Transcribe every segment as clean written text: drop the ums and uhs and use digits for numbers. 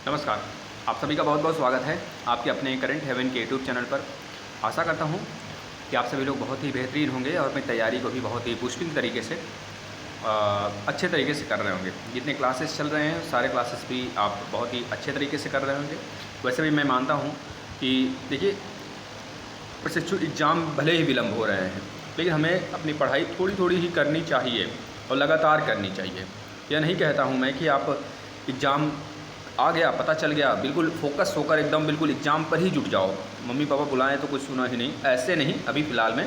नमस्कार। आप सभी का बहुत बहुत स्वागत है आपके अपने करंट हेवन के यूट्यूब चैनल पर। आशा करता हूँ कि आप सभी लोग बहुत ही बेहतरीन होंगे और अपनी तैयारी को भी बहुत ही पुष्टिंग तरीके से अच्छे तरीके से कर रहे होंगे। जितने क्लासेस चल रहे हैं सारे क्लासेस भी आप बहुत ही अच्छे तरीके से कर रहे होंगे। वैसे भी मैं मानता हूँ कि देखिए, प्रशिक्षु एग्ज़ाम भले ही विलम्ब हो रहे हैं, लेकिन हमें अपनी पढ़ाई थोड़ी थोड़ी ही करनी चाहिए और लगातार करनी चाहिए। यह नहीं कहता हूँ मैं कि आप एग्ज़ाम आ गया, पता चल गया, बिल्कुल फोकस होकर एकदम बिल्कुल एग्ज़ाम पर ही जुट जाओ, मम्मी पापा बुलाएं तो कुछ सुना ही नहीं, ऐसे नहीं अभी फ़िलहाल में।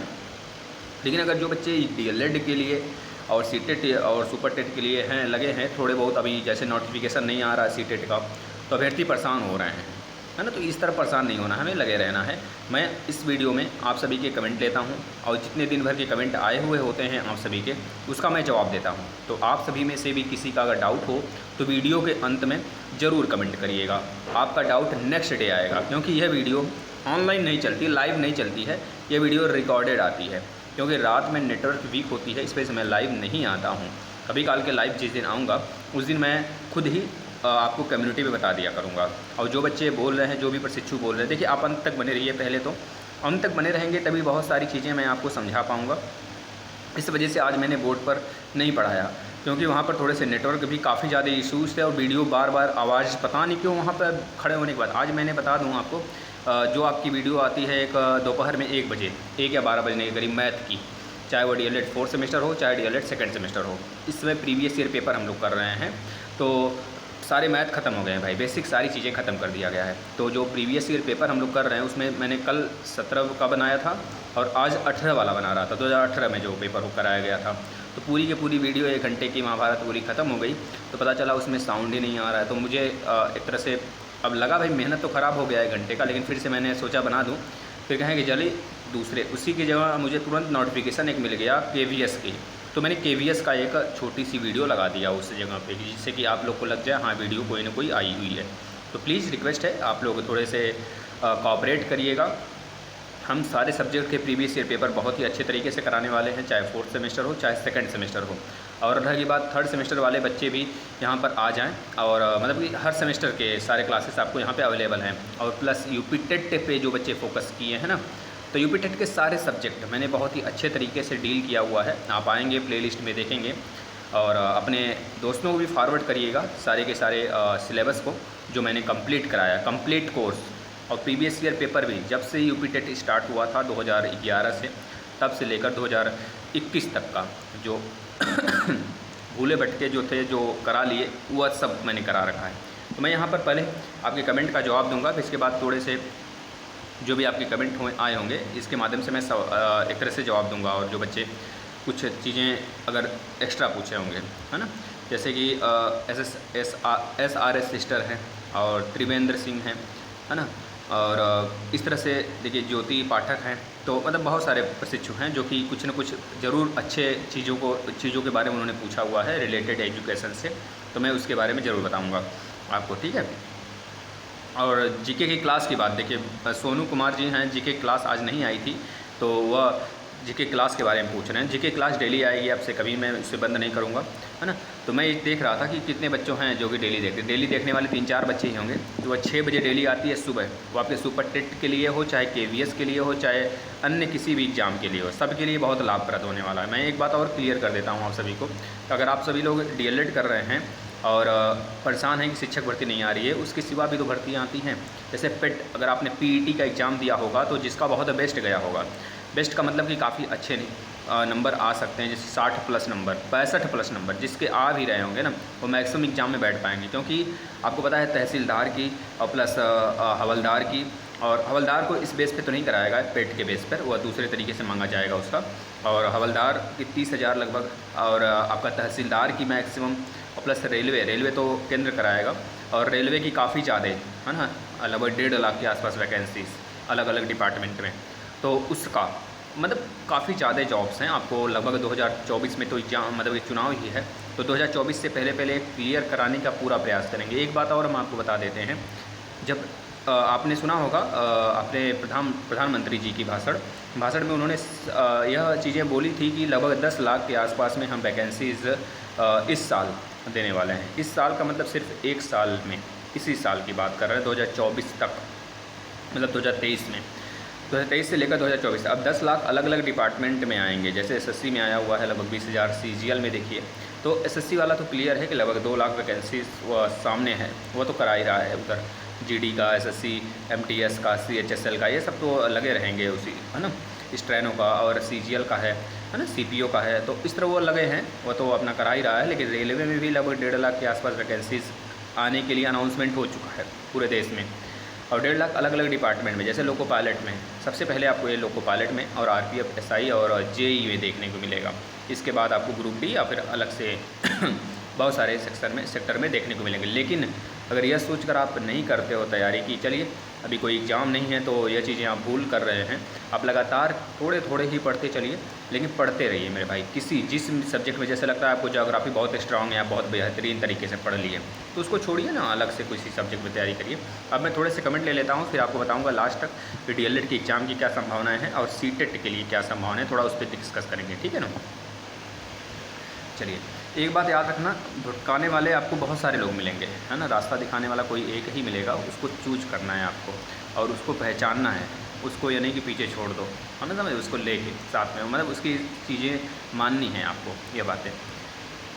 लेकिन अगर जो बच्चे डीएलएड के लिए और सीटेट और सुपर टेट के लिए हैं लगे हैं थोड़े बहुत, अभी जैसे नोटिफिकेशन नहीं आ रहा है सीटेट का, तो अभ्यर्थी परेशान हो रहे हैं, है ना। तो इस तरह परेशान नहीं होना, हमें लगे रहना है। मैं इस वीडियो में आप सभी के कमेंट लेता हूं और जितने दिन भर के कमेंट आए हुए होते हैं आप सभी के, उसका मैं जवाब देता हूं। तो आप सभी में से भी किसी का अगर डाउट हो तो वीडियो के अंत में ज़रूर कमेंट करिएगा। आपका डाउट नेक्स्ट डे आएगा, क्योंकि यह वीडियो ऑनलाइन नहीं चलती, लाइव नहीं चलती है, यह वीडियो रिकॉर्डेड आती है। क्योंकि रात में नेटवर्क वीक होती है, इस वजह से मैं लाइव नहीं आता हूँ। कभी काल के लाइव जिस दिन आऊँगा उस दिन मैं खुद ही आपको कम्युनिटी में बता दिया करूँगा। और जो बच्चे बोल रहे हैं, जो भी प्रशिक्षु बोल रहे हैं, देखिए आप अंत तक बने रहिए। पहले तो अंत तक बने रहेंगे तभी बहुत सारी चीज़ें मैं आपको समझा पाऊँगा। इस वजह से आज मैंने बोर्ड पर नहीं पढ़ाया, क्योंकि वहाँ पर थोड़े से नेटवर्क भी काफ़ी ज़्यादा इशूज़ थे और वीडियो बार बार आवाज़ पता नहीं क्यों वहाँ पर खड़े होने के बाद। आज मैंने बता दूँ आपको, जो आपकी वीडियो आती है एक दोपहर में 1 बजे, 1 या 12 बजने के करीब, मैथ की, चाहे वो डीएलएड 4th सेमेस्टर हो चाहे डीएलएड 2nd सेमेस्टर हो। इस समय प्रीवियस ईयर पेपर हम लोग कर रहे हैं, तो सारे मैथ ख़त्म हो गए हैं भाई, बेसिक सारी चीज़ें ख़त्म कर दिया गया है। तो जो प्रीवियस ईयर पेपर हम लोग कर रहे हैं उसमें मैंने कल 17 का बनाया था और आज 18 वाला बना रहा था। 2018 में जो पेपर कराया गया था, तो पूरी की पूरी वीडियो 1 घंटे की महाभारत पूरी ख़त्म हो गई। तो पता चला उसमें साउंड ही नहीं आ रहा है। तो मुझे एक तरह से अब लगा भाई मेहनत तो ख़राब हो गया 1 घंटे का, लेकिन फिर से मैंने सोचा बना दूँ। फिर कहें कि चलिए दूसरे, उसी की जगह मुझे तुरंत नोटिफिकेशन एक मिल गया KVS की, तो मैंने KVS का एक छोटी सी वीडियो लगा दिया उस जगह पे, जिससे कि आप लोग को लग जाए हाँ वीडियो कोई ना कोई आई हुई है। तो प्लीज़ रिक्वेस्ट है आप लोग थोड़े से कोऑपरेट करिएगा। हम सारे सब्जेक्ट के प्रीवियस ईयर पेपर बहुत ही अच्छे तरीके से कराने वाले हैं, चाहे 4th सेमेस्टर हो चाहे 2nd सेमेस्टर हो। और रही बात 3rd सेमेस्टर वाले बच्चे भी यहाँ पर आ जाएं, और मतलब कि हर सेमेस्टर के सारे क्लासेस आपको यहाँ पे अवेलेबल हैं। और प्लस यूपी टेट पे जो बच्चे फोकस किए हैं ना, तो यूपी टेट के सारे सब्जेक्ट मैंने बहुत ही अच्छे तरीके से डील किया हुआ है। आप आएंगे प्लेलिस्ट में देखेंगे और अपने दोस्तों को भी फॉरवर्ड करिएगा सारे के सारे सिलेबस को जो मैंने कंप्लीट कराया, कंप्लीट कोर्स। और प्रीवियस ईयर पेपर भी जब से यूपी टेट स्टार्ट हुआ था 2011 से, तब से लेकर 2021 तक का जो भूले भटके जो थे जो करा लिए, वह सब मैंने करा रखा है। तो मैं यहाँ पर पहले आपके कमेंट का जवाब दूंगा, फिर इसके बाद थोड़े से जो भी आपके कमेंट आए होंगे इसके माध्यम से मैं एक तरह से जवाब दूंगा। और जो बच्चे कुछ चीज़ें अगर एक्स्ट्रा पूछे होंगे, है ना, जैसे कि SRS सिस्टर हैं और त्रिवेंद्र सिंह हैं, है ना, और इस तरह से देखिए ज्योति पाठक हैं। तो मतलब बहुत सारे प्रशिक्षु हैं जो कि कुछ न कुछ ज़रूर अच्छे चीज़ों के बारे में उन्होंने पूछा हुआ है रिलेटेड एजुकेशन से, तो मैं उसके बारे में ज़रूर बताऊँगा आपको, ठीक है। और जीके की क्लास की बात देखिए, सोनू कुमार जी हैं, जीके क्लास आज नहीं आई थी, तो वह जीके क्लास के बारे में पूछ रहे हैं। जीके क्लास डेली आएगी आपसे, कभी मैं उससे बंद नहीं करूँगा, है ना। तो मैं ये देख रहा था कि कितने बच्चों हैं जो कि डेली देखने वाले 3-4 बच्चे ही होंगे। तो वह 6 बजे डेली आती है सुबह, वो आपके सुपर टेट के लिए हो चाहे KVS के लिए हो चाहे अन्य किसी भी एग्ज़ाम के लिए हो, सबके लिए बहुत लाभप्रद होने वाला है। मैं एक बात और क्लियर कर देता हूँ आप सभी को, अगर आप सभी लोग डीएलएड कर रहे हैं और परेशान हैं कि शिक्षक भर्ती नहीं आ रही है, उसके सिवा भी तो भर्तियाँ आती हैं। जैसे पेट, अगर आपने PET का एग्ज़ाम दिया होगा तो जिसका बहुत बेस्ट गया होगा, बेस्ट का मतलब कि काफ़ी अच्छे नंबर आ सकते हैं, जैसे 60+ नंबर, 65+ नंबर जिसके आ भी रहे होंगे ना, वो मैक्सिमम एग्ज़ाम में बैठ पाएंगे। क्योंकि आपको पता है तहसीलदार की और प्लस हवलदार की, और हवलदार को इस बेस पे तो नहीं कराएगा पेट के बेस पर, वह दूसरे तरीके से मांगा जाएगा उसका। और हवलदार की 30,000 लगभग, और आपका तहसीलदार की मैक्सिमम, और प्लस रेलवे तो केंद्र कराएगा, और रेलवे की काफ़ी ज़्यादा, है ना, लगभग 1.5 लाख के आसपास वैकेंसीज अलग अलग डिपार्टमेंट में। तो उसका मतलब काफ़ी ज़्यादा जॉब्स हैं आपको। लगभग 2024 में तो एग्जाम मतलब चुनाव ही है, तो 2024 से पहले क्लियर कराने का पूरा प्रयास करेंगे। एक बात और हम आपको बता देते हैं, जब आपने सुना होगा अपने प्रधानमंत्री जी की भाषण में उन्होंने यह चीज़ें बोली थी कि लगभग 10 लाख के आसपास में हम वैकेंसीज़ इस साल देने वाले हैं। इस साल का मतलब सिर्फ 1 साल में इसी साल की बात कर रहे हैं 2024 तक, मतलब 2023 में, 2023 से लेकर 2024। अब 10 लाख अलग अलग डिपार्टमेंट में आएंगे। जैसे एसएससी में आया हुआ है लगभग 20,000, सीजीएल में देखिए तो एसएससी वाला तो क्लियर है कि लगभग 2 लाख वैकेंसीज सामने है, वो तो करा ही रहा है। उधर जीडी का, एसएससी, एमटीएस का, सीएचएसएल का, ये सब तो लगे रहेंगे उसी, है ना, स्ट्रेनो का, और सीजीएल का है ना, सीपीओ का है, तो इस तरह वो लगे हैं, वो तो अपना करा ही रहा है। लेकिन रेलवे में भी लगभग 1.5 लाख के आसपास वैकेंसीज आने के लिए अनाउंसमेंट हो चुका है पूरे देश में, और 1.5 लाख अलग अलग डिपार्टमेंट में। जैसे लोको पायलट में सबसे पहले आपको ये लोको पायलट में और आरपीएफ, एसआई और जेई में देखने को मिलेगा। इसके बाद आपको ग्रुप डी या फिर अलग से बहुत सारे सेक्टर में देखने को मिलेंगे। लेकिन अगर यह सोचकर आप नहीं करते हो तैयारी की चलिए अभी कोई एग्ज़ाम नहीं है, तो यह चीज़ें आप भूल कर रहे हैं। आप लगातार थोड़े थोड़े ही पढ़ते चलिए, लेकिन पढ़ते रहिए मेरे भाई। जिस सब्जेक्ट में जैसे लगता है आपको ज्योग्राफी बहुत स्ट्रांग है, आप बहुत बेहतरीन तरीके से पढ़ लिए, तो उसको छोड़िए ना, अलग से किसी सब्जेक्ट में तैयारी करिए। अब मैं थोड़े से कमेंट ले लेता हूँ, फिर आपको बताऊँगा लास्ट तक कि डीएलएड की एग्ज़ाम की क्या संभावनाएँ हैं और सीटेट के लिए क्या संभावना है, थोड़ा उस पर डिस्कस करेंगे, ठीक है ना। चलिए, एक बात याद रखना, भटकाने वाले आपको बहुत सारे लोग मिलेंगे, है ना, रास्ता दिखाने वाला कोई एक ही मिलेगा, उसको चूज करना है आपको और उसको पहचानना है, उसको ये नहीं कि पीछे छोड़ दो, है ना, उसको लेके साथ में, मतलब उसकी चीज़ें माननी हैं आपको, ये बातें।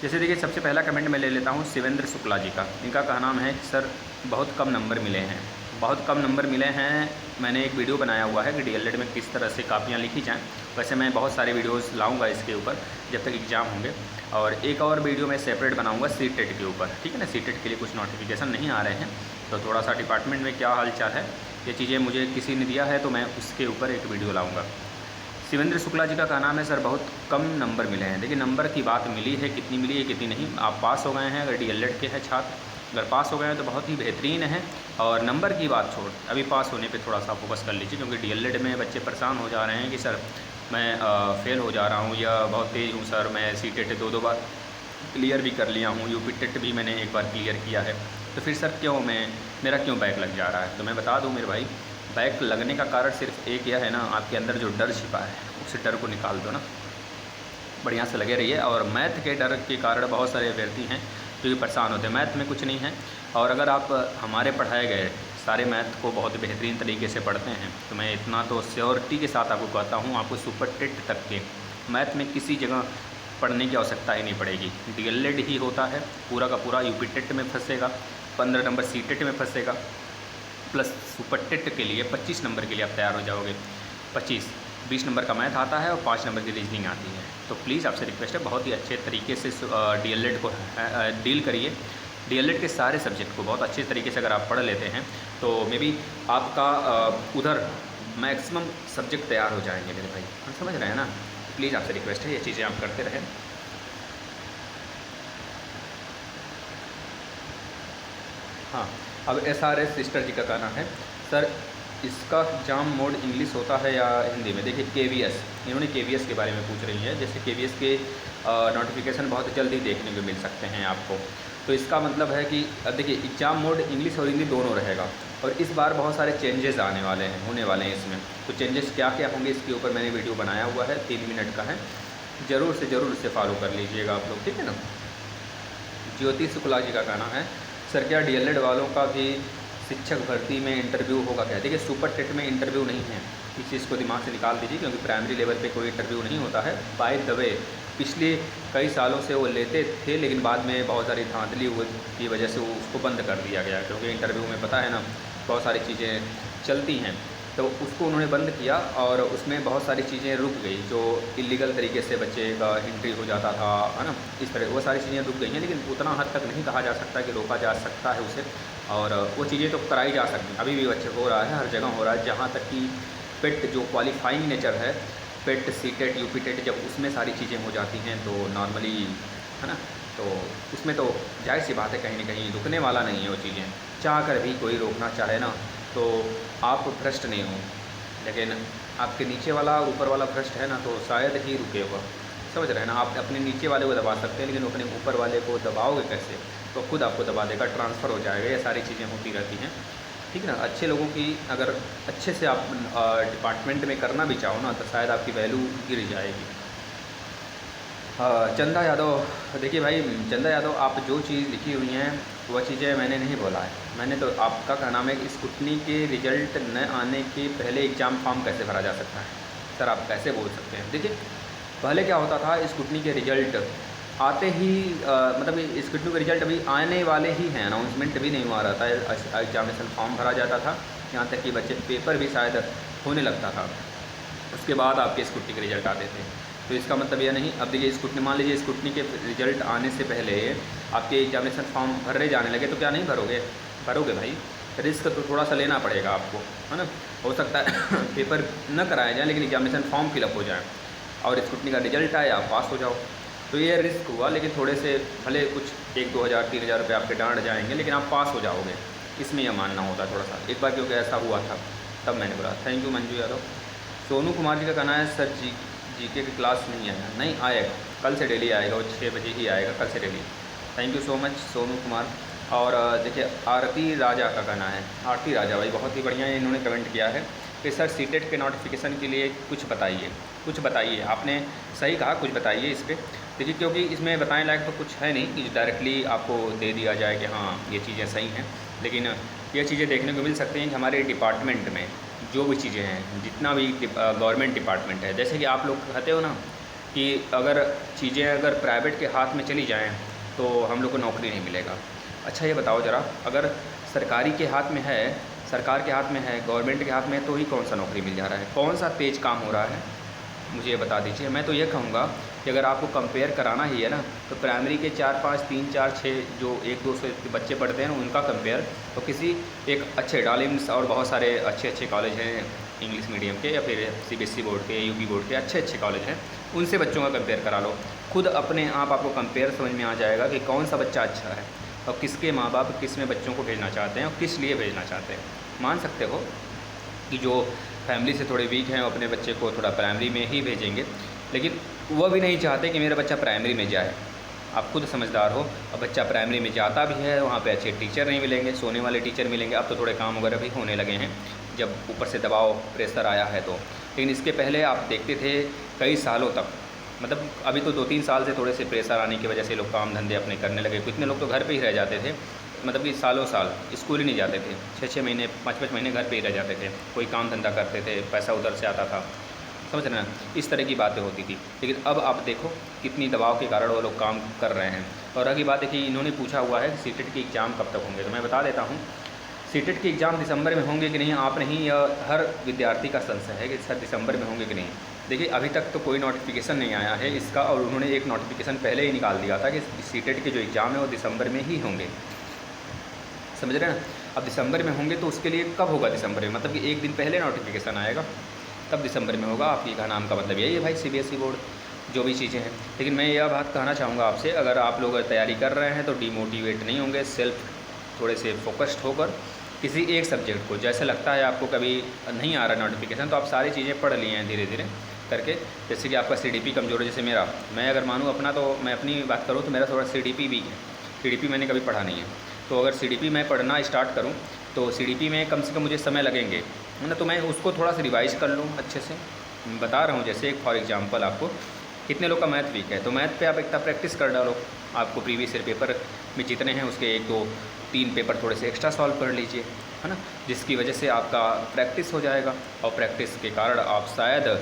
जैसे देखिए सबसे पहला कमेंट मैं ले लेता हूँ शिवेंद्र शुक्ला जी का। इनका कहा नाम है सर बहुत कम नंबर मिले हैं, बहुत कम नंबर मिले हैं। मैंने एक वीडियो बनाया हुआ है कि डीएलएड में किस तरह से कापियाँ लिखी जाएँ। वैसे मैं बहुत सारे वीडियोस लाऊंगा इसके ऊपर जब तक एग्ज़ाम होंगे, और एक और वीडियो मैं सेपरेट बनाऊंगा सीटेट के ऊपर, ठीक है ना। सीटेट के लिए कुछ नोटिफिकेशन नहीं आ रहे हैं, तो थोड़ा सा डिपार्टमेंट में क्या हाल चाल है, ये चीज़ें मुझे किसी ने दिया है तो मैं उसके ऊपर एक वीडियो लाऊँगा। शिवेंद्र शुक्ला जी का कहना है सर बहुत कम नंबर मिले हैं। देखिए नंबर की बात मिली है, कितनी मिली है कितनी नहीं। आप पास हो गए हैं, अगर डीएलएड के हैं छात्र, अगर पास हो गए हैं तो बहुत ही बेहतरीन है। और नंबर की बात छोड़, अभी पास होने पे थोड़ा सा फोकस कर लीजिए, क्योंकि डीएलएड में बच्चे परेशान हो जा रहे हैं कि सर मैं फ़ेल हो जा रहा हूँ या बहुत तेज़ हूँ सर, मैं सीटेट 2 बार क्लियर भी कर लिया हूँ, यूपी टेट भी मैंने एक बार क्लियर किया है, तो फिर सर क्यों मेरा क्यों बैक लग जा रहा है। तो मैं बता दूँ मेरे भाई, बैक लगने का कारण सिर्फ एक यह है ना, आपके अंदर जो डर छिपा है उस डर को निकाल दो ना, बढ़िया से लगे रहिए। और मैथ के डर के कारण बहुत सारे अभ्यर्थी हैं जो कि परेशान होते हैं। मैथ में कुछ नहीं है, और अगर आप हमारे पढ़ाए गए सारे मैथ को बहुत बेहतरीन तरीके से पढ़ते हैं तो मैं इतना तो श्योरिटी के साथ आपको कहता हूँ, आपको सुपर टेट तक के मैथ में किसी जगह पढ़ने की आवश्यकता ही नहीं पड़ेगी। डीएलएड ही होता है, पूरा का पूरा यूपी टेट में फंसेगा, 15 नंबर सी टेट में फंसेगा, प्लस सुपर टेट के लिए 25 नंबर के लिए आप तैयार हो जाओगे। 20 नंबर का मैथ आता है और 5 नंबर की रीजनिंग आती है। तो प्लीज़ आपसे रिक्वेस्ट है, बहुत ही अच्छे तरीके से डीएलएड को डील करिए। डीएलएड के सारे सब्जेक्ट को बहुत अच्छे तरीके से अगर आप पढ़ लेते हैं तो मे बी आपका उधर मैक्सिमम सब्जेक्ट तैयार हो जाएंगे मेरे भाई, हम समझ रहे हैं ना। प्लीज़ आपसे रिक्वेस्ट है, ये चीज़ें आप करते रहें। हाँ, अब SRS सिस्टर जी का कहना है सर इसका एग्जाम मोड इंग्लिश होता है या हिंदी में। देखिए KVS, इन्होंने KVS के बारे में पूछ रही है। जैसे KVS के नोटिफिकेशन बहुत जल्दी देखने को मिल सकते हैं आपको, तो इसका मतलब है कि अब देखिए एग्ज़ाम मोड इंग्लिश और हिंदी दोनों रहेगा, और इस बार बहुत सारे चेंजेस आने वाले हैं, होने वाले हैं इसमें। तो चेंजेस क्या क्या होंगे इसके ऊपर मैंने वीडियो बनाया हुआ है, 3 मिनट का है, ज़रूर से फॉलो कर लीजिएगा आप लोग, ठीक है ना। ज्योति शुक्ला जी का कहना है सर क्या डीएलएड वालों का भी शिक्षक भर्ती में इंटरव्यू होगा क्या। देखिए सुपर टेट में इंटरव्यू नहीं है, इस चीज़ को दिमाग से निकाल दीजिए, क्योंकि प्राइमरी लेवल पे कोई इंटरव्यू नहीं होता है। बाय द वे पिछले कई सालों से वो लेते थे, लेकिन बाद में बहुत सारी धांधली हुई की वजह से उसको बंद कर दिया गया, क्योंकि इंटरव्यू में पता है ना बहुत सारी चीज़ें चलती हैं, तो उसको उन्होंने बंद किया और उसमें बहुत सारी चीज़ें रुक गई, जो इलीगल तरीके से बच्चे का एंट्री हो जाता था, है ना, इस तरह वो सारी चीज़ें रुक गई हैं। लेकिन उतना हद तक नहीं कहा जा सकता कि रोका जा सकता है उसे, और वो चीज़ें तो कराई जा सकती हैं, अभी भी बच्चे हो रहा है, हर जगह हो रहा है। जहाँ तक कि पेट जो क्वालिफाइंग नेचर है, पेट सीटेट यूपी टेट, जब उसमें सारी चीज़ें हो जाती हैं तो नॉर्मली, है ना, तो उसमें तो जाहिर सी बात है कहीं ना कहीं रुकने वाला नहीं है वो चीज़ें। चाह कर भी कोई रोकना चाहे ना तो आप भ्रष्ट नहीं हो, लेकिन आपके नीचे वाला और ऊपर वाला भ्रष्ट है ना, तो शायद ही रुके हुआ, समझ रहे हैं ना। आप अपने नीचे वाले को दबा सकते हैं, लेकिन अपने ऊपर वाले को दबाओगे कैसे, तो खुद आपको दबा देगा, ट्रांसफ़र हो जाएगा। ये सारी चीज़ें होती रहती हैं, ठीक है ना। अच्छे लोगों की अगर अच्छे से आप डिपार्टमेंट में करना भी चाहो ना, तो शायद आपकी वैल्यू गिर जाएगी। चंदा यादव, देखिए भाई चंदा यादव, आप जो चीज़ लिखी हुई हैं वह चीज़ें मैंने नहीं बोला है। मैंने तो आपका क्या नाम है कि स्कूटनी के रिज़ल्ट न आने के पहले एग्ज़ाम फॉर्म कैसे भरा जा सकता है? सर आप कैसे बोल सकते हैं? देखिए पहले क्या होता था, स्कूटनी के रिज़ल्ट आते ही मतलब स्कूटनी के रिज़ल्ट अभी आने वाले ही हैं, अनाउंसमेंट भी नहीं हुआ रहता है, एग्जामिनेशन फॉर्म भरा जाता था, यहाँ तक कि बच्चे पेपर भी शायद होने लगता था, उसके बाद आपके स्कूटनी के रिज़ल्ट आते थे। तो इसका मतलब यह नहीं, अब देखिए स्कूटनी, मान लीजिए स्कूटनी के रिज़ल्ट आने से पहले आपके एग्जामिनेशन फॉर्म भरे जाने लगे, तो क्या नहीं भरोगे भाई? रिस्क तो थोड़ा सा लेना पड़ेगा आपको, है ना। हो सकता है पेपर न कराया जाए लेकिन एग्जामिनेशन फॉर्म फिलअप हो जाए और स्कूटनी का रिज़ल्ट आए, आप पास हो जाओ। तो ये रिस्क हुआ, लेकिन थोड़े से भले कुछ 1-2 हज़ार 3 हज़ार रुपये आपके डांड जाएंगे, लेकिन आप पास हो जाओगे, इसमें यह मानना होता है थोड़ा सा। एक बार क्योंकि ऐसा हुआ था, तब मैंने बोला। Thank you Manju Yadav. सोनू कुमार जी का कहना है सर जीके की क्लास नहीं आया, नहीं आएगा, कल से डेली आएगा, वो 6 बजे ही आएगा कल से daily. Thank you so much Sonu Kumar. और देखिए आरती राजा का कहना है, आरती राजा भाई बहुत ही बढ़िया है, इन्होंने कमेंट किया है कि सर सीटेट के नोटिफिकेशन के लिए कुछ बताइए। आपने सही कहा, कुछ बताइए इस पर। देखिए क्योंकि इसमें बताने लायक तो कुछ है नहीं कि डायरेक्टली आपको दे दिया जाए कि हाँ ये चीज़ें सही हैं, लेकिन ये चीज़ें देखने को मिल सकती हैं कि हमारे डिपार्टमेंट में जो भी चीज़ें हैं, जितना भी गवर्नमेंट डिपार्टमेंट है, जैसे कि आप लोग कहते हो ना कि अगर चीज़ें अगर प्राइवेट के हाथ में चली जाएँ तो हम लोग को नौकरी नहीं मिलेगा। अच्छा ये बताओ ज़रा, अगर सरकारी के हाथ में है, सरकार के हाथ में है, गवर्नमेंट के हाथ में है, तो ही कौन सा नौकरी मिल जा रहा है? कौन सा तेज़ काम हो रहा है, मुझे ये बता दीजिए। मैं तो ये कहूँगा कि अगर आपको कंपेयर कराना ही है ना, तो प्राइमरी के 4-5 3 4 6 जो 1-2 से बच्चे पढ़ते हैं उनका कंपेयर, तो किसी एक अच्छे डालिम्स और बहुत सारे अच्छे कॉलेज हैं इंग्लिश मीडियम के, या फिर CBSE बोर्ड के, UP बोर्ड के अच्छे कॉलेज हैं, उनसे बच्चों का कंपेयर करा लो। खुद अपने आप आपको कंपेयर समझ में आ जाएगा कि कौन सा बच्चा अच्छा है और किसके माँ बाप किस में बच्चों को भेजना चाहते हैं और किस लिए भेजना चाहते हैं। मान सकते हो कि जो फैमिली से थोड़े वीक हैं, अपने बच्चे को थोड़ा प्राइमरी में ही भेजेंगे, लेकिन वह भी नहीं चाहते कि मेरा बच्चा प्राइमरी में जाए। आप खुद समझदार हो, अब बच्चा प्राइमरी में जाता भी है, वहाँ पे अच्छे टीचर नहीं मिलेंगे, सोने वाले टीचर मिलेंगे। अब तो थोड़े काम वगैरह भी होने लगे हैं, जब ऊपर से दबाव प्रेशर आया है तो। लेकिन इसके पहले आप देखते थे कई सालों तक, मतलब अभी तो 2-3 साल से थोड़े से प्रेशर आने की वजह से लोग काम धंधे अपने करने लगे। कितने लोग तो घर पे ही रह जाते थे, मतलब कि सालों साल स्कूल ही नहीं जाते थे, 6-6 महीने 5-5 महीने घर पे ही रह जाते थे, कोई काम धंधा करते थे, पैसा उधर से आता था, समझ रहे हैं ना, इस तरह की बातें होती थी। लेकिन अब आप देखो कितनी दबाव के कारण वो लोग काम कर रहे हैं। और अगली बात है कि इन्होंने पूछा हुआ है सीटेट के एग्ज़ाम कब तक होंगे, तो मैं बता देता हूँ सीटेट के एग्ज़ाम दिसंबर में होंगे कि नहीं, आप नहीं, यह हर विद्यार्थी का संशय है कि सर दिसंबर में होंगे कि नहीं। देखिए अभी तक तो कोई नोटिफिकेशन नहीं आया है इसका, और उन्होंने एक नोटिफिकेशन पहले ही निकाल दिया था कि सीटेट के जो एग्ज़ाम है वो दिसंबर में ही होंगे, समझ रहे हैं ना। अब दिसंबर में होंगे तो उसके लिए कब होगा दिसंबर में, मतलब कि एक दिन पहले नोटिफिकेशन आएगा तब दिसंबर में होगा। आपकी का नाम का मतलब यही है भाई, CBSE बोर्ड जो भी चीज़ें हैं। लेकिन मैं यह बात कहना चाहूँगा आपसे, अगर आप लोग तैयारी कर रहे हैं तो डीमोटिवेट नहीं होंगे, सेल्फ थोड़े से फोकस्ड होकर किसी एक सब्जेक्ट को, जैसे लगता है आपको कभी नहीं आ रहा नोटिफिकेशन, तो आप सारी चीज़ें पढ़ लिए हैं धीरे धीरे करके। जैसे कि आपका CDP कमज़ोर है, जैसे मेरा, मैं अगर मानूँ अपना, तो मैं अपनी बात करूँ तो मेरा थोड़ा CDP वीक है, CDP मैंने कभी पढ़ा नहीं है। तो अगर CDP मैं पढ़ना स्टार्ट करूँ तो CDP में कम से कम मुझे समय लगेंगे, है ना, तो मैं उसको थोड़ा सा रिवाइज़ कर लूँ अच्छे से। बता रहा हूँ जैसे एक फॉर एग्जांपल आपको, कितने लोग का मैथ वीक है, तो मैथ पे आप इतना प्रैक्टिस कर डालो, आपको प्रीवियस ईयर पेपर में जितने हैं उसके 1-2-3 पेपर थोड़े से एक्स्ट्रा सॉल्व कर लीजिए, है ना, जिसकी वजह से आपका प्रैक्टिस हो जाएगा। और प्रैक्टिस के कारण आप शायद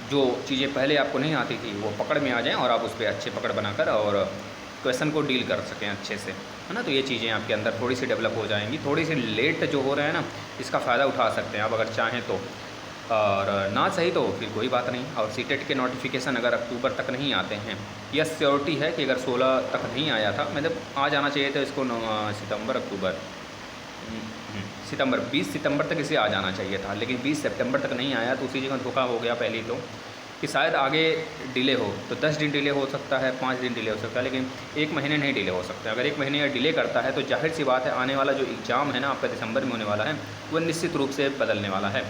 जो चीज़ें पहले आपको नहीं आती थी वो पकड़ में आ जाएँ और आप उस पर अच्छे पकड़ बनाकर और क्वेश्चन को डील कर सकें अच्छे से, है ना। तो ये चीज़ें आपके अंदर थोड़ी सी डेवलप हो जाएंगी। थोड़ी सी लेट जो हो रहे हैं ना, इसका फ़ायदा उठा सकते हैं आप अगर चाहें तो, और ना सही तो फिर कोई बात नहीं। और सीटेट के नोटिफिकेशन अगर अक्टूबर तक नहीं आते हैं, यह श्योरिटी है कि अगर 16 तक नहीं आया था, मतलब आ जाना चाहिए था इसको सितंबर 20 सितंबर तक इसे आ जाना चाहिए था, लेकिन 20 सितंबर तक नहीं आया, तो उसी जगह धोखा हो गया पहले तो, कि शायद आगे डिले हो तो 10 दिन डिले हो सकता है, 5 दिन डिले हो सकता है, लेकिन 1 महीने नहीं डिले हो सकता। अगर 1 महीने डिले करता है तो जाहिर सी बात है आने वाला जो एग्ज़ाम है ना आपका दिसंबर में होने वाला है, वह निश्चित रूप से बदलने वाला है,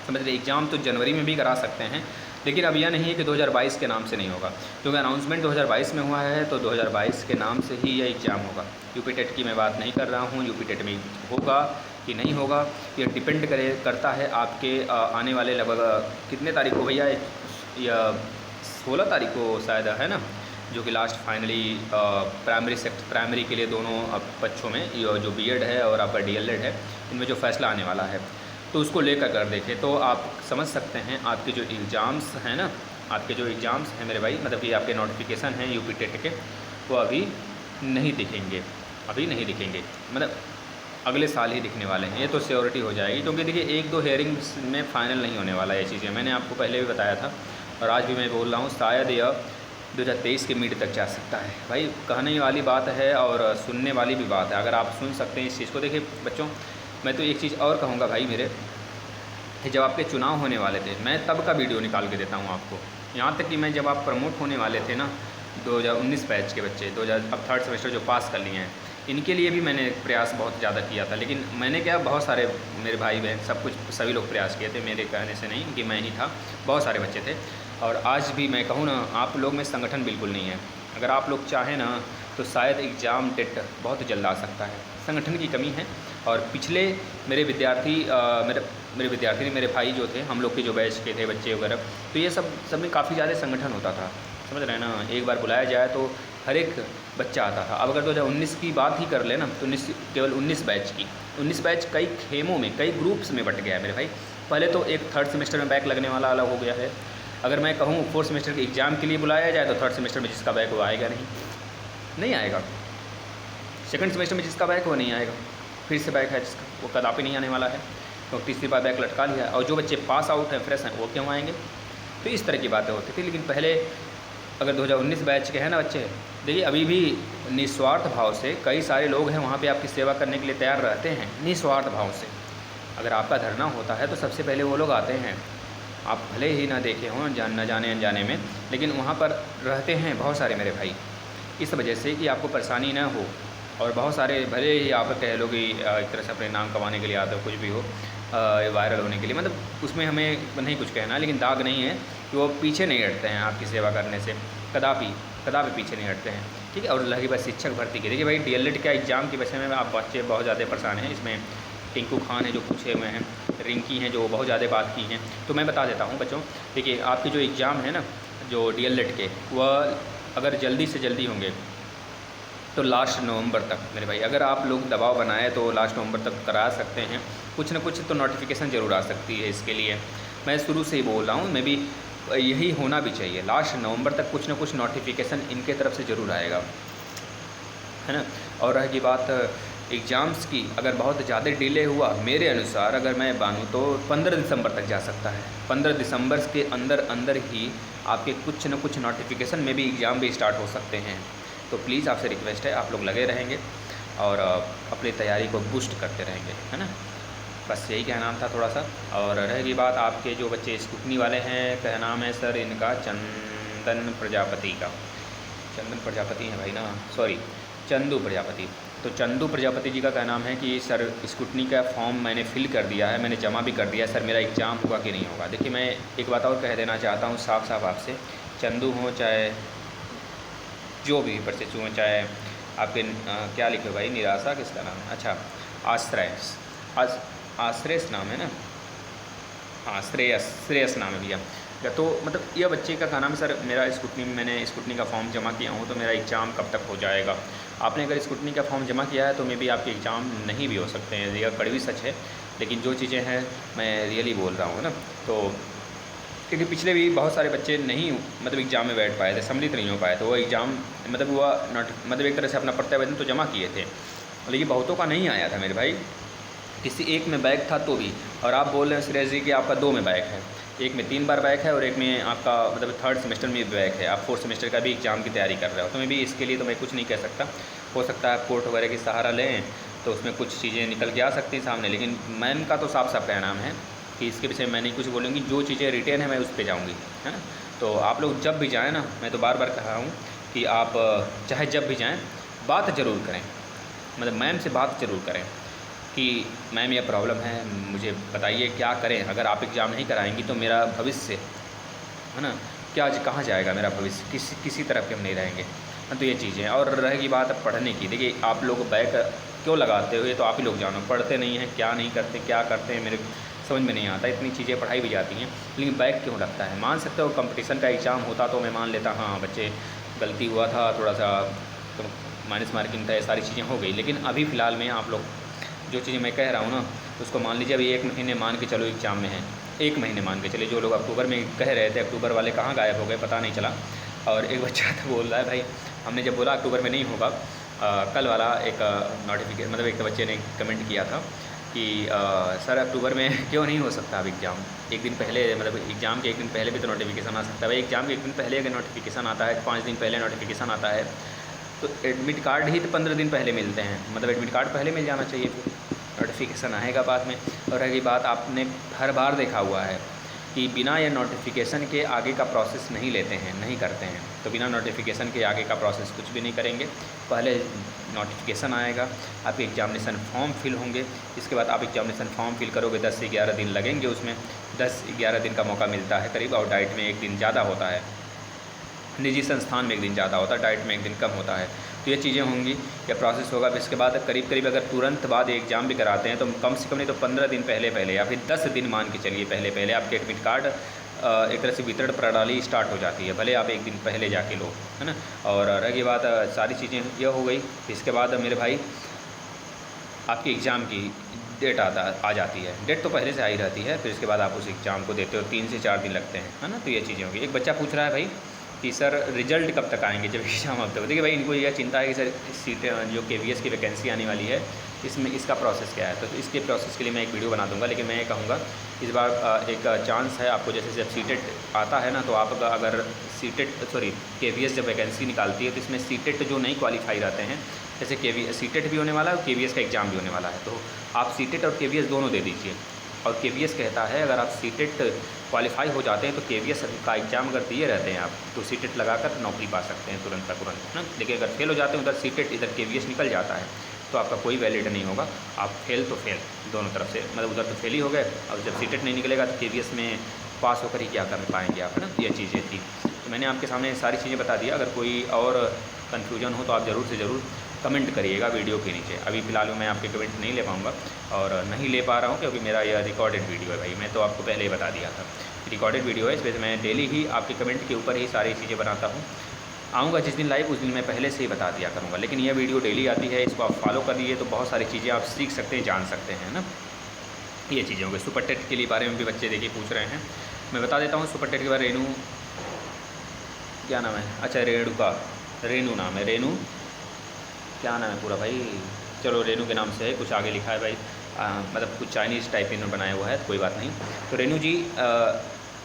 समझ रहे। एग्ज़ाम तो जनवरी में भी करा सकते हैं, लेकिन अब यह नहीं है कि 2022 के नाम से नहीं होगा, क्योंकि अनाउंसमेंट 2022 में हुआ है, तो 2022 के नाम से ही यह एग्ज़ाम होगा। यूपी टेट की मैं बात नहीं कर रहा हूँ, यूपी टेट में होगा कि नहीं होगा ये डिपेंड करता है आपके आने वाले लगभग कितने तारीख को भैया, या 16 तारीख को शायद है ना, जो कि लास्ट फाइनली प्राइमरी के लिए दोनों पक्षों में जो बीएड है और आपका डीएलएड है, इनमें जो फैसला आने वाला है, तो उसको लेकर कर देखें तो आप समझ सकते हैं आपके जो एग्ज़ाम्स हैं ना, आपके जो एग्ज़ाम्स हैं मेरे भाई, मतलब कि आपके नोटिफिकेशन हैं यूपी टेट के, वो अभी नहीं दिखेंगे, अभी नहीं दिखेंगे, मतलब अगले साल ही दिखने वाले हैं। ये तो श्योरिटी हो जाएगी, क्योंकि देखिए 1-2 हेयरिंग्स में फ़ाइनल नहीं होने वाला ये चीज़ें, मैंने आपको पहले भी बताया था और आज भी मैं बोल रहा हूँ, शायद यह 2023 के मिड तक जा सकता है। भाई कहने वाली बात है और सुनने वाली भी बात है, अगर आप सुन सकते हैं इस चीज़ को। देखिए बच्चों, मैं तो एक चीज़ और कहूँगा भाई मेरे, जब आपके चुनाव होने वाले थे, मैं तब का वीडियो निकाल के देता हूँ आपको, यहाँ तक कि मैं जब आप प्रमोट होने वाले थे ना 2019 बैच के बच्चे, 2000 अब थर्ड सेमेस्टर जो पास कर लिए हैं, इनके लिए भी मैंने प्रयास बहुत ज़्यादा किया था। लेकिन मैंने क्या, बहुत सारे मेरे भाई बहन सभी लोग प्रयास किए थे, मेरे कहने से नहीं कि मैं ही था, बहुत सारे बच्चे थे। और आज भी मैं कहूँ ना, आप लोग में संगठन बिल्कुल नहीं है। अगर आप लोग चाहें ना तो शायद एग्ज़ाम डेट बहुत जल्द आ सकता है, संगठन की कमी है। और पिछले मेरे विद्यार्थी मेरे भाई जो थे, हम लोग के जो बैच के थे बच्चे वगैरह, तो ये सब में काफ़ी ज़्यादा संगठन होता था, समझ रहे हैं ना। एक बार बुलाया जाए तो हर एक बच्चा आता था। अब अगर 2019 की बात ही कर ले ना, तो केवल 19 बैच की, 19 बैच कई खेमों में, कई ग्रुप्स में बट गया है मेरे भाई। पहले तो एक थर्ड सेमेस्टर में बैक लगने वाला अलग हो गया है। अगर मैं कहूँ फोर्थ सेमेस्टर के एग्ज़ाम के लिए बुलाया जाए तो थर्ड सेमेस्टर में जिसका बैक वो आएगा नहीं आएगा, सेकंड सेमेस्टर में जिसका बैक वो नहीं आएगा, फिर से बैक है जिसका, वो कदापि नहीं आने वाला है, तो तीसरी बार बैक लटका लिया। और जो बच्चे पास आउट हैं, फ्रेश हैं, वो क्यों आएंगे। तो इस तरह की बातें होती थी। लेकिन पहले अगर 2019 बैच के हैं ना बच्चे, देखिए अभी भी निस्वार्थ भाव से कई सारे लोग हैं वहाँ पे आपकी सेवा करने के लिए तैयार रहते हैं, निस्वार्थ भाव से। अगर आपका धरना होता है तो सबसे पहले वो लोग आते हैं, आप भले ही ना देखे हों, न जाने अनजाने में, लेकिन वहाँ पर रहते हैं बहुत सारे मेरे भाई, इस वजह से कि आपको परेशानी ना हो। और बहुत सारे भले ही आप कह लो कि एक तरह से अपने नाम कमाने के लिए आते हो, कुछ भी हो, वायरल होने के लिए, मतलब उसमें हमें नहीं कुछ कहना, लेकिन दाग नहीं है कि वो पीछे नहीं हटते हैं आपकी सेवा करने से, कदापि पीछे नहीं हटते हैं, ठीक है। और लगी बात शिक्षक भर्ती की, देखिए भाई डीएलएड का एग्ज़ाम के विषय में आप बच्चे बहुत ज़्यादा परेशान हैं। इसमें टिंकू खान है जो पूछे हुए हैं, रिंकी हैं जो बहुत ज़्यादा बात की हैं, तो मैं बता देता हूँ बच्चों। देखिए आपके जो एग्ज़ाम है ना, जो डीएलएड के, वह अगर जल्दी से जल्दी होंगे तो लास्ट नवंबर तक मेरे भाई, अगर आप लोग दबाव बनाए तो लास्ट नवंबर तक करा सकते हैं। कुछ ना कुछ तो नोटिफिकेशन ज़रूर आ सकती है, इसके लिए मैं शुरू से ही बोल रहा हूँ, मैं भी यही होना भी चाहिए। लास्ट नवंबर तक कुछ ना कुछ नोटिफिकेशन इनके तरफ से ज़रूर आएगा, है ना। और रही बात एग्ज़ाम्स की, अगर बहुत ज़्यादा डिले हुआ, मेरे अनुसार अगर मैं मानूँ तो 15 दिसंबर तक जा सकता है। 15 दिसंबर के अंदर ही आपके कुछ न कुछ नोटिफिकेशन में भी एग्ज़ाम भी स्टार्ट हो सकते हैं। तो प्लीज़ आपसे रिक्वेस्ट है, आप लोग लगे रहेंगे और अपनी तैयारी को बूस्ट करते रहेंगे, है ना। बस यही कहना था थोड़ा सा। और रहेगी बात आपके जो बच्चे स्कूटनी वाले हैं, क्या नाम है सर इनका, चंदन प्रजापति का, चंदन प्रजापति हैं भाई ना, सॉरी चंदू प्रजापति। तो चंदू प्रजापति जी का क्या नाम है कि सर स्कूटनी का फॉर्म मैंने फिल कर दिया है, मैंने जमा भी कर दिया है, सर मेरा एग्ज़ाम होगा कि नहीं होगा। देखिए मैं एक बात और कह देना चाहता हूँ साफ आपसे, चंदू हो चाहे जो भी परिचित हुए, चाहे आपके क्या लिखे भाई, निराशा किसका नाम है, अच्छा आश्रेयस नाम है ना, हाँ श्रेयस नाम है भैया। तो मतलब यह बच्चे का क्या नाम है, सर मेरा स्कूटनी में मैंने स्कूटनी का फॉर्म जमा किया हूँ, तो मेरा एग्ज़ाम कब तक हो जाएगा। आपने अगर स्कूटनी का फॉर्म जमा किया है तो मे भी आपके एग्ज़ाम नहीं भी हो सकते हैं, यह कड़वी सच है, लेकिन जो चीज़ें हैं मैं रियली बोल रहा हूँ ना। तो क्योंकि पिछले भी बहुत सारे बच्चे नहीं मतलब एग्ज़ाम में बैठ पाए थे, सम्मिलित नहीं हो पाए, तो वो एग्ज़ाम मतलब एक तरह से अपना प्रत्यावेदन तो जमा किए थे, लेकिन बहुतों का नहीं आया था मेरे भाई, किसी एक में बैक था तो भी। और आप बोल रहे हैं श्रेयस जी कि आपका 2 में बैक है, एक में 3 बार बैक है और एक में आपका मतलब थर्ड सेमेस्टर में भी बैक है, आप फोर्थ सेमेस्टर का भी एग्ज़ाम की तैयारी कर रहे हो। तो मैं भी इसके लिए तो मैं कुछ नहीं कह सकता, हो सकता है कोर्ट वगैरह की सहारा लें तो उसमें कुछ चीज़ें निकल के आ सकती हैं सामने, लेकिन मैम का तो साफ कहना है कि इसके विषय में मैं नहीं कुछ बोलूँगी, जो चीज़ें रिटेन है मैं उस पर जाऊँगी, है ना। तो आप लोग जब भी जाएँ ना, मैं तो बार कहा हूँ कि आप चाहे जब भी जाएँ बात ज़रूर करें, मतलब मैम से बात ज़रूर करें कि मैम ये प्रॉब्लम है, मुझे बताइए क्या करें, अगर आप एग्ज़ाम नहीं कराएंगी तो मेरा भविष्य, है ना, क्या कहाँ जाएगा मेरा भविष्य, किसी तरफ के हम नहीं रहेंगे। तो ये चीज़ें। और रहेगी बात पढ़ने की, देखिए आप लोग बैक क्यों लगाते हो ये तो आप ही लोग जानो, पढ़ते नहीं हैं, क्या नहीं करते, क्या करते हैं मेरे समझ में नहीं आता। इतनी चीज़ें पढ़ाई भी जाती हैं, लेकिन बैक क्यों लगता है। मान सकते हो कंपटीशन का एग्ज़ाम होता तो मैं मान लेता हाँ बच्चे गलती हुआ था थोड़ा सा, तो माइनस मार्किंग था, ये सारी चीज़ें हो गई। लेकिन अभी फ़िलहाल में आप लोग जो चीज़ें मैं कह रहा हूँ ना, उसको मान लीजिए अभी 1 महीने मान के चलो एग्ज़ाम में है, 1 महीने मान के चलिए। जो लोग अक्टूबर में कह रहे थे, अक्टूबर वाले कहाँ गायब हो गए पता नहीं चला। और एक बच्चा तो बोल रहा है भाई, हमने जब बोला अक्टूबर में नहीं होगा, कल वाला एक नोटिफिकेशन, मतलब एक बच्चे ने कमेंट किया था कि सर अक्टूबर में क्यों नहीं हो सकता अब एग्ज़ाम, एक दिन पहले, मतलब एग्ज़ाम के एक दिन पहले भी तो नोटिफिकेशन आ सकता है भाई। एग्ज़ाम के एक दिन पहले अगर नोटिफिकेशन आता है, 5 दिन पहले नोटिफिकेशन आता है, तो एडमिट कार्ड ही तो 15 दिन पहले मिलते हैं, मतलब एडमिट कार्ड पहले मिल जाना चाहिए, फिर नोटिफिकेशन आएगा बाद में। और रही बात, आपने हर बार देखा हुआ है कि बिना ये नोटिफिकेशन के आगे का प्रोसेस नहीं लेते हैं, नहीं करते हैं। तो बिना नोटिफिकेशन के आगे का प्रोसेस कुछ भी नहीं करेंगे। पहले नोटिफिकेशन आएगा, आपके एग्जामिनेशन फॉर्म फिल होंगे, इसके बाद आप एग्जामिनेशन फॉर्म फिल करोगे, 10 से 11 दिन लगेंगे उसमें, 10-11 दिन का मौका मिलता है करीब। और डाइट में 1 दिन ज़्यादा होता है, निजी संस्थान में 1 दिन ज़्यादा होता है, डाइट में 1 दिन कम होता है। तो ये चीज़ें होंगी, ये प्रोसेस होगा। फिर इसके बाद करीब अगर तुरंत बाद एग्ज़ाम भी कराते हैं तो कम से कम नहीं तो 15 दिन पहले या फिर 10 दिन मान के चलिए पहले आपके एडमिट कार्ड एक तरह से वितरण प्रणाली स्टार्ट हो जाती है, भले आप 1 दिन पहले जाके लो, है ना। और रही बात, सारी चीज़ें ये हो गई। इसके बाद मेरे भाई आपकी एग्ज़ाम की डेट आ जाती है। डेट तो पहले से आई रहती है, फिर इसके बाद आप उस एग्ज़ाम को देते हो, 3 से 4 दिन लगते हैं, है ना। तो ये चीज़ें होंगी। एक बच्चा पूछ रहा है भाई कि सर रिजल्ट कब तक आएंगे जब एग्ज़ाम अब तक। देखिए भाई, इनको यह चिंता है कि सर सीटें जो KVS की वैकेंसी आने वाली है, इसमें इसका प्रोसेस क्या है। तो इसके प्रोसेस के लिए मैं एक वीडियो बना दूंगा। लेकिन मैं ये कहूँगा इस बार एक चांस है आपको, जैसे जब सीटेट आता है ना, तो आप अगर KVS जब वैकेंसी निकालती है तो इसमें सीटेट जो नहीं क्वालिफाई रहते हैं, जैसे सीटेट भी होने वाला है और KVS का एग्ज़ाम भी होने वाला है, तो आप सीटेट और KVS दोनों दे दीजिए। और KVS कहता है अगर आप सीटेट क्वालिफाई हो जाते हैं तो KVS का एग्ज़ाम अगर दिए रहते हैं आप, तो सीटेट लगाकर नौकरी पा सकते हैं तुरंत का तुरंत, है ना। लेकिन अगर फेल हो जाते हैं, उधर सीटेट इधर KVS निकल जाता है, तो आपका कोई वैलिड नहीं होगा। आप फेल तो फेल दोनों तरफ से, मतलब उधर तो फेल ही हो गए, और जब सीटेट नहीं निकलेगा तो KVS में पास होकर ही क्या कर पाएंगे आप, है ना। ये चीज़ें थी, तो मैंने आपके सामने सारी चीज़ें बता दिया। अगर कोई और कन्फ्यूजन हो तो आप ज़रूर से ज़रूर कमेंट करिएगा वीडियो के नीचे। अभी फ़िलहाल मैं आपके कमेंट नहीं ले पाऊँगा, और नहीं ले पा रहा हूँ क्योंकि मेरा यह रिकॉर्डेड वीडियो है भाई। मैं तो आपको पहले ही बता दिया था, रिकॉर्डेड वीडियो है, इस वजह से मैं डेली ही आपके कमेंट के ऊपर ही सारी चीज़ें बनाता हूँ। आऊँगा जिस दिन लाइव, उस दिन मैं पहले से ही बता दिया करूँगा। लेकिन यह वीडियो डेली आती है, इसको आप फॉलो करिए तो बहुत सारी चीज़ें आप सीख सकते हैं, जान सकते हैं ना। ये चीज़ें होंगी। सुपर टेट के लिए बारे में भी बच्चे देखिए पूछ रहे हैं, मैं बता देता हूँ। सुपर टेट के बारे में रेनू, क्या नाम है, अच्छा रेनू नाम है, रेनू क्या नाम है पूरा भाई, चलो रेनू के नाम से है, कुछ आगे लिखा है भाई, मतलब कुछ चाइनीज़ टाइप इन्होंने बनाया हुआ है, कोई बात नहीं। तो रेनू जी,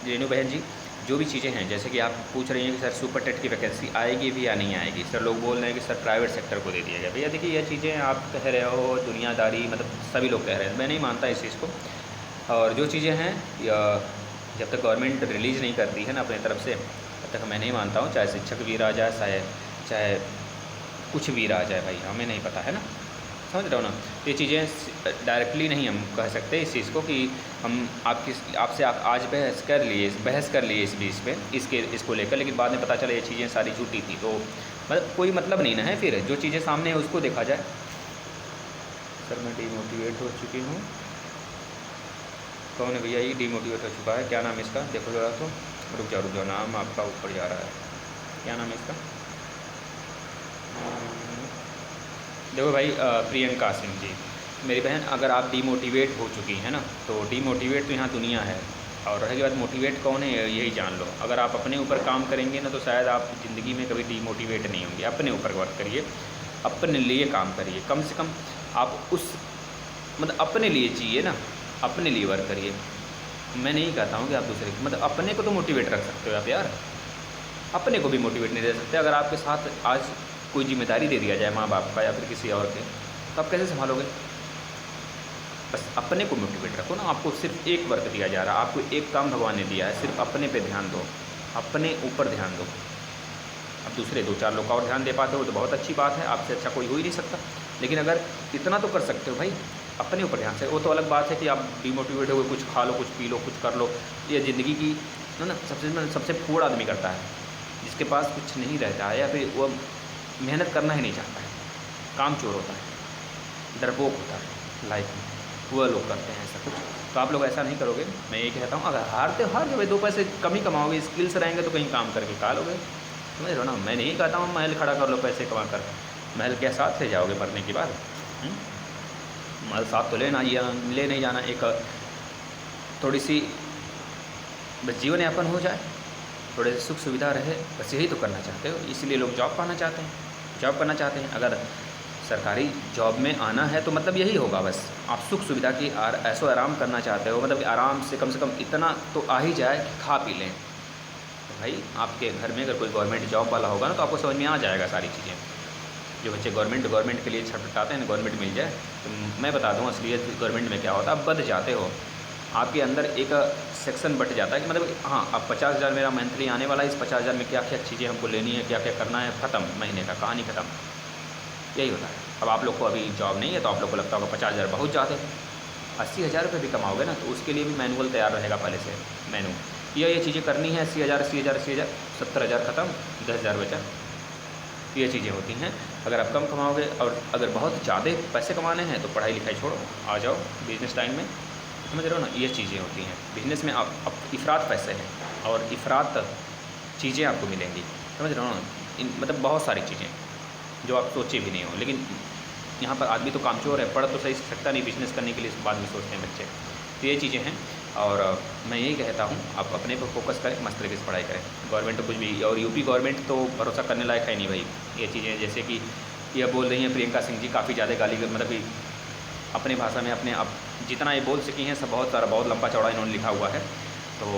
रेनू बहन जी, जो भी चीज़ें हैं, जैसे कि आप पूछ रही हैं कि सर सुपर टेट की वैकेंसी आएगी भी या नहीं आएगी। सर लोग बोल रहे हैं कि सर प्राइवेट सेक्टर को दे दिया गया। भैया देखिए, ये चीज़ें आप कह रहे हो दुनियादारी, मतलब सभी लोग कह रहे हैं, मैं नहीं मानता इस चीज़ को। और जो चीज़ें हैं जब तक गवर्नमेंट रिलीज़ नहीं करती है ना अपनी तरफ से, तब तक मैं नहीं मानता हूँ। चाहे शिक्षक वीर आ जाए, चाहे कुछ वीर आ जाए भाई, हमें नहीं पता है ना, समझ रहे हो ना। ये चीज़ें डायरेक्टली नहीं हम कह सकते इस चीज़ को कि हम आपसे आज बहस कर लिए इस बीच पे इसको लेकर, लेकिन बाद में पता चला ये चीज़ें सारी झूठी थी, तो मतलब कोई मतलब नहीं ना है। फिर जो चीज़ें सामने है उसको देखा जाए। सर मैं डिमोटिवेट हो चुकी हूँ। कौन है भैया ये डिमोटिवेट हो चुका है, क्या नाम है इसका, देखो जरा तो, रुक जाओ, नाम आपका ऊपर जा रहा है, क्या नाम है इसका, देखो भाई प्रियंका सिंह जी, मेरी बहन, अगर आप डिमोटिवेट हो चुकी हैं ना, तो डिमोटिवेट तो यहाँ दुनिया है, और रहेगी बात मोटिवेट कौन है यही जान लो। अगर आप अपने ऊपर काम करेंगे ना, तो शायद आप ज़िंदगी में कभी डिमोटिवेट नहीं होंगे। अपने ऊपर वर्क करिए, अपने लिए काम करिए, कम से कम आप उस मतलब अपने लिए चाहिए ना, अपने लिए वर्क करिए। मैं नहीं कहता हूँ कि आप दूसरे, मतलब अपने को तो मोटिवेट रख सकते हो आप यार, अपने को भी मोटिवेट नहीं दे सकते। अगर आपके साथ आज कोई जिम्मेदारी दे दिया जाए माँ बाप का या फिर किसी और के, तो आप कैसे संभालोगे। बस अपने को मोटिवेट रखो ना। आपको सिर्फ एक वर्क दिया जा रहा है, आपको एक काम भगवान ने दिया है, सिर्फ अपने पे ध्यान दो, अपने ऊपर ध्यान दो। अब दूसरे 2-4 लोग का और ध्यान दे पाते हो तो बहुत अच्छी बात है, आपसे अच्छा कोई हो ही नहीं सकता। लेकिन अगर इतना तो कर सकते हो भाई, अपने ऊपर ध्यान से। वो तो अलग बात है कि आप डिमोटिवेट हो गए, कुछ खा लो, कुछ पी लो, कुछ कर लो, ये ज़िंदगी की ना सबसे फूड आदमी करता है, जिसके पास कुछ नहीं रहता है या फिर वो मेहनत करना ही नहीं चाहता है, काम चोर होता है, डरपोक होता है लाइफ में, वह लोग करते हैं ऐसा कुछ। तो आप लोग ऐसा नहीं करोगे, मैं ये कहता हूँ। अगर हार गए भाई, 2 पैसे कम ही कमाओगे, स्किल्स रहेंगे तो कहीं काम करके खा लोगे, समझ रहे हो ना। मैं नहीं कहता हूँ महल खड़ा कर लो पैसे कमा कर, महल के साथ ले जाओगे मरने के बाद। महल साथ तो ले नहीं जाना, एक थोड़ी सी बस जीवन यापन हो जाए, थोड़े सुख सुविधा रहे, बस यही तो करना चाहते हो। इसलिए लोग जॉब पाना चाहते हैं, जॉब करना चाहते हैं। अगर सरकारी जॉब में आना है तो मतलब यही होगा, बस आप सुख सुविधा की ऐसो आराम करना चाहते हो, मतलब आराम से कम इतना तो आ ही जाए कि खा पी लें। तो भाई आपके घर में अगर कोई गवर्नमेंट जॉब वाला होगा ना तो आपको समझ में आ जाएगा सारी चीज़ें। जो बच्चे गवर्नमेंट के लिए छटपटाते हैं गवर्नमेंट मिल जाए, तो मैं बता दूँ असलियत गवर्नमेंट में क्या होता है। आप बद जाते हो, आपके अंदर एक सेक्शन बट जाता है कि मतलब हाँ अब 50,000 मेरा मंथली आने वाला है, इस 50,000 में क्या क्या चीज़ें हमको लेनी है, क्या क्या करना है, ख़त्म, महीने का कहानी ख़त्म। यही होता है। अब आप लोग को अभी जॉब नहीं है तो आप लोग को लगता होगा 50,000 बहुत ज़्यादा, 80,000 रुपये भी कमाओगे ना तो उसके लिए भी मैनुअल तैयार रहेगा पहले से, मैनू ये चीज़ें करनी है, 80,000 70,000 ख़त्म, 10,000 बचा। ये चीज़ें होती हैं। अगर आप कम कमाओगे और अगर बहुत ज़्यादा पैसे कमाने हैं तो पढ़ाई लिखाई छोड़ो, आ जाओ बिजनेस टाइम में, समझ रहे हो ना। ये चीज़ें होती हैं बिजनेस में। आप इफ़रात पैसे हैं और इफ़रात चीज़ें आपको मिलेंगी, समझ रहे हो ना। मतलब बहुत सारी चीज़ें जो आप सोचे भी नहीं हो। लेकिन यहाँ पर आदमी तो कामचोर है, पढ़ तो सही सकता नहीं, बिजनेस करने के लिए बाद में सोचते हैं बच्चे। तो ये चीज़ें हैं और मैं यही कहता हूँ आप अपने पर फोकस करें, मस्त तरीके से पढ़ाई करें। गवर्नमेंट तो कुछ भी, और यूपी गवर्नमेंट तो भरोसा करने लायक है नहीं भाई। ये चीज़ें जैसे कि यह बोल रही हैं प्रियंका सिंह जी, काफ़ी ज़्यादा गाली, मतलब कि अपने भाषा में अपने आप जितना ये बोल सकी हैं सब बहुत सारा, बहुत लंबा चौड़ा इन्होंने लिखा हुआ है। तो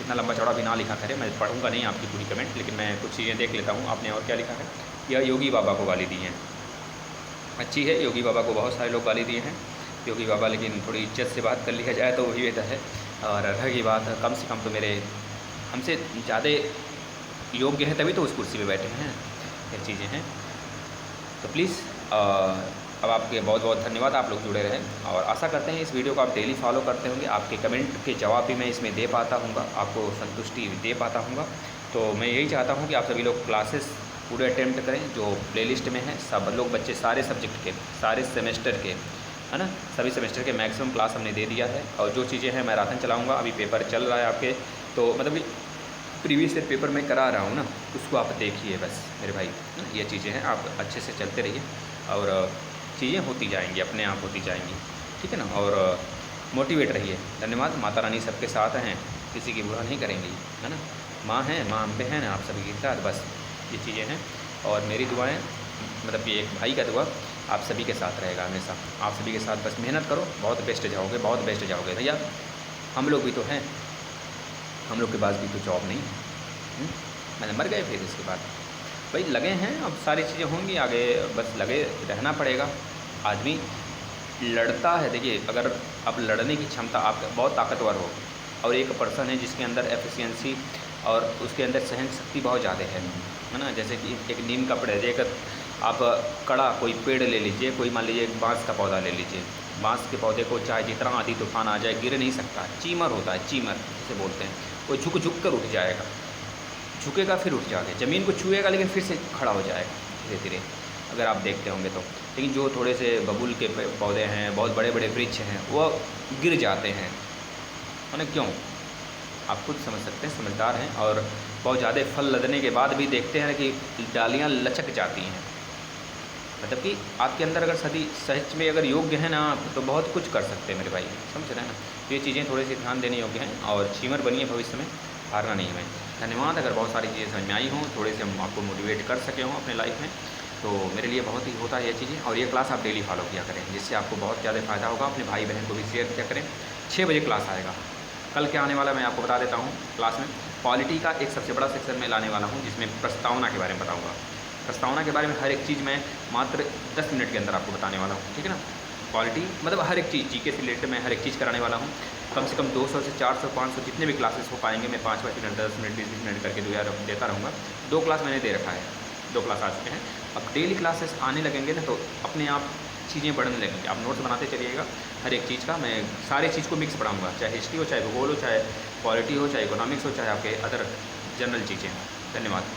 इतना लंबा चौड़ा भी ना लिखा करें, मैं पढ़ूंगा नहीं आपकी पूरी कमेंट, लेकिन मैं कुछ चीज़ें देख लेता हूँ आपने और क्या लिखा है। यह योगी बाबा को गाली दी हैं, अच्छी है, योगी बाबा को बहुत सारे लोग गाली दिए हैं। योगी बाबा, लेकिन थोड़ी इज्जत से बात कर लिया जाए तो वही बेहतर है। और रही बात कम से कम तो मेरे हमसे ज़्यादा योग्य हैं तभी तो उस कुर्सी पे बैठे हैं, ये चीज़ें हैं। तो प्लीज़ अब आपके बहुत बहुत धन्यवाद, आप लोग जुड़े रहें और आशा करते हैं इस वीडियो को आप डेली फॉलो करते होंगे। आपके कमेंट के जवाब भी मैं इसमें दे पाता हूँगा, आपको संतुष्टि दे पाता हूँगा। तो मैं यही चाहता हूँ कि आप सभी लोग क्लासेस पूरे अटेम्प्ट करें जो प्लेलिस्ट में है। सब लोग बच्चे सारे सब्जेक्ट के, सारे सेमेस्टर के, है ना, सभी सेमेस्टर के मैक्सिमम क्लास हमने दे दिया है। और जो चीज़ें हैं मैराथन चलाऊँगा, अभी पेपर चल रहा है आपके, तो मतलब कि प्रीवियस ईयर पेपर मैं करा रहा हूँ ना, उसको आप देखिए बस मेरे भाई। ये चीज़ें हैं, आप अच्छे से चलते रहिए और चीज़ें होती जाएंगी, अपने आप होती जाएंगी, ठीक है ना। और मोटिवेट रहिए। धन्यवाद। माता रानी सबके साथ हैं, किसी की बुरा नहीं करेंगी, है ना। माँ हैं, माँ हम पे हैं ना, आप सभी के साथ, बस ये चीज़ें हैं। और मेरी दुआएं, मतलब कि एक भाई का दुआ आप सभी के साथ रहेगा हमेशा। आप सभी के साथ बस मेहनत करो, बहुत बेस्ट जाओगे, बहुत बेस्ट जाओगे भैया। हम लोग भी तो हैं, हम लोग के पास भी तो जॉब नहीं है, मैंने मर गए फिर इसके बाद भाई लगे हैं। अब सारी चीज़ें होंगी आगे, बस लगे रहना पड़ेगा। आदमी लड़ता है, देखिए अगर आप लड़ने की क्षमता, आप बहुत ताकतवर हो और एक पर्सन है जिसके अंदर एफिशिएंसी और उसके अंदर सहन शक्ति बहुत ज़्यादा है ना। जैसे कि एक नीम का पेड़ है, एक आप कड़ा कोई पेड़ ले लीजिए, कोई मान लीजिए एक बांस का पौधा ले लीजिए, बांस के पौधे को चाहे जितना आंधी तूफान आ जाए गिर नहीं सकता, चीमर होता है, चीमर जिसे बोलते हैं। वो झुक झुक कर उठ जाएगा, झुकेगा फिर उठ जाएगा, ज़मीन को छुएगा लेकिन फिर से खड़ा हो जाएगा धीरे धीरे, अगर आप देखते होंगे तो। लेकिन जो थोड़े से बबूल के पौधे हैं, बहुत बड़े बड़े वृक्ष हैं, वो गिर जाते हैं, मैंने क्यों, आप खुद समझ सकते हैं, समझदार हैं। और बहुत ज़्यादा फल लगने के बाद भी देखते हैं कि डालियाँ लचक जाती हैं। मतलब कि आपके अंदर अगर सच में अगर योग्य है ना आप, तो बहुत कुछ कर सकते हैं मेरे भाई, समझ रहे हैं ना। तो ये चीज़ें थोड़ी सी ध्यान देने योग्य हैं और चीमर बनिए भविष्य में, हारना नहीं है। धन्यवाद। अगर बहुत सारी चीज़ें समझ में आई हों, थोड़े से हम आपको मोटिवेट कर सके हों अपने लाइफ में, तो मेरे लिए बहुत ही होता है ये चीज़ें। और ये क्लास आप डेली फॉलो किया करें, जिससे आपको बहुत ज़्यादा फ़ायदा होगा। अपने भाई बहन को भी शेयर किया करें। 6 बजे क्लास आएगा। कल क्या आने वाला मैं आपको बता देता हूँ। क्लास में पॉलिटी का एक सबसे बड़ा सेक्शन में लाने वाला हूँ, जिसमें प्रस्तावना के बारे में बताऊँगा। प्रस्तावना के बारे में हर एक चीज़ मैं मात्र 10 मिनट के अंदर आपको बताने वाला हूँ, ठीक है ना। पॉलिटी मतलब हर एक चीज़, जीके से रिलेटेड मैं हर एक चीज़ कराने वाला हूँ। कम से कम 200 से 400 500 जितने भी क्लासेस हो पाएंगे, मैं 5-5 मिनट 10 मिनट 20 मिनट करके देता रहूँगा। 2 क्लास मैंने दे रखा है, 2 क्लास आ चुके हैं। अब डेली क्लासेस आने लगेंगे ना तो अपने आप चीज़ें बढ़ने लगेंगी। आप नोट्स बनाते चलिएगा, हर एक चीज़ का मैं सारी चीज़ को मिक्स पढ़ाऊँगा, चाहे हिस्ट्री हो, चाहे भूगोल हो, चाहे पॉलिटी हो, चाहे इकोनॉमिक्स हो, चाहे आपके अदर जनरल चीज़ें। धन्यवाद।